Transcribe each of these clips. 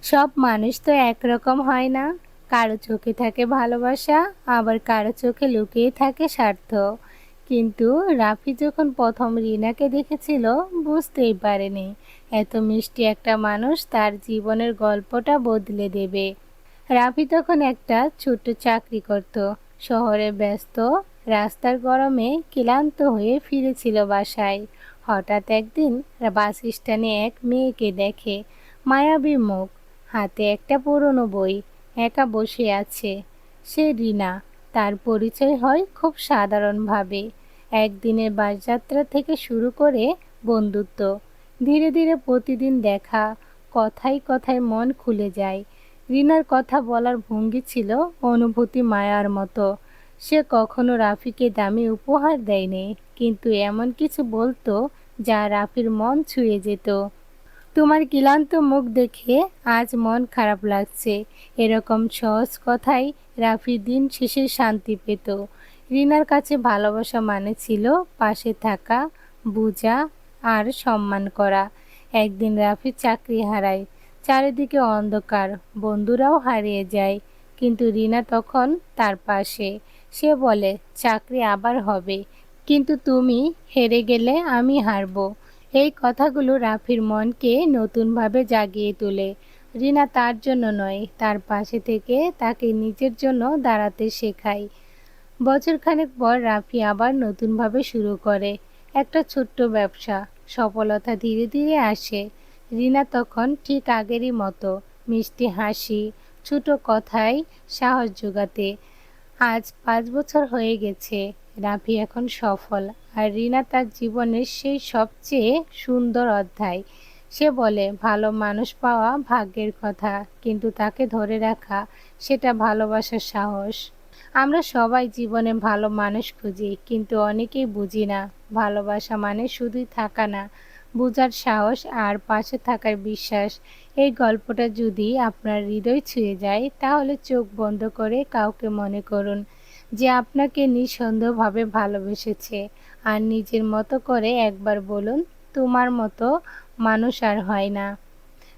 সব মানুষ তো একরকম হয় না। কারো চোখে থাকে ভালোবাসা, আবার কারো চোখে লুকিয়ে থাকে স্বার্থ। কিন্তু রাফি যখন প্রথম রিনাকে দেখেছিল, বুঝতেই পারেনি এত মিষ্টি একটা মানুষ তার জীবনের গল্পটা বদলে দেবে। রাফি তখন একটা ছোট্ট চাকরি করত। শহরে ব্যস্ত রাস্তার গরমে ক্লান্ত হয়ে ফিরেছিল বাসায়। হঠাৎ একদিন বাস স্ট্যান্ডে এক মেয়েকে দেখে, মায়াবী মুখ, হাতে একটা পুরনো বই, একা বসে আছে। সে রিনা। তার পরিচয় হয় খুব সাধারণভাবে। একদিনের বাসযাত্রা থেকে শুরু করে বন্ধুত্ব। ধীরে ধীরে প্রতিদিন দেখা, কথায় কথায় মন খুলে যায়। রিনার কথা বলার ভঙ্গি ছিল অনুভূতি মায়ার মতো। সে কখনো রাফিকে দামি উপহার দেয়নি, কিন্তু এমন কিছু বলতো যা রাফির মন ছুঁয়ে যেত। তোমার ক্লান্ত মুখ দেখে আজ মন খারাপ লাগছে, এরকম সহজ কথাই রাফি দিন শেষে শান্তি পেত। রিনার কাছে ভালোবাসা মানে ছিল পাশে থাকা, বোঝা আর সম্মান করা। একদিন রাফি চাকরি হারায়, চারিদিকে অন্ধকার, বন্ধুরাও হারিয়ে যায়, কিন্তু রিনা তখন তার পাশে। সে বলে, চাকরি আবার হবে, কিন্তু তুমি হেরে গেলে আমি হারবো। এই কথাগুলো রাফির মনকে নতুনভাবে জাগিয়ে তোলে। রিনা তার জন্য নয়, তার পাশে থেকে তাকে নিজের জন্য দাঁড়াতে শেখায়। বছরখানেক পর রাফি আবার নতুনভাবে শুরু করে একটা ছোট্ট ব্যবসা। সফলতা ধীরে ধীরে আসে। রিনা তখন ঠিক আগেরই মতো, মিষ্টি হাসি, ছোট কথায় সাহস যোগাতে। আজ 5 বছর হয়ে গেছে। রাফি এখন সফল, আর রিনা তার জীবনের সেই সবচেয়ে সুন্দর অধ্যায়। সে বলে, ভালো মানুষ পাওয়া ভাগ্যের কথা, কিন্তু তাকে ধরে রাখা, সেটা ভালোবাসার সাহস। আমরা সবাই জীবনে ভালো মানুষ খুঁজি, কিন্তু অনেকেই বুঝি না ভালোবাসা মানে শুধুই থাকা না, বোঝার সাহস আর পাশে থাকার বিশ্বাস। এই গল্পটা যদি আপনার হৃদয় ছুঁয়ে যায়, তাহলে চোখ বন্ধ করে কাউকে মনে করুন যে আপনাকে নিঃসন্দেহভাবে ভালোবেসেছে, আর নিজের মতো করে একবার বলুন, তোমার মতো মানুষ আর হয় না।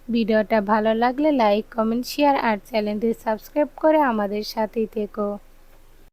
ভিডিওটা ভালো লাগলে লাইক, কমেন্ট, শেয়ার আর চ্যানেলটি সাবস্ক্রাইব করে আমাদের সাথেই থেকো।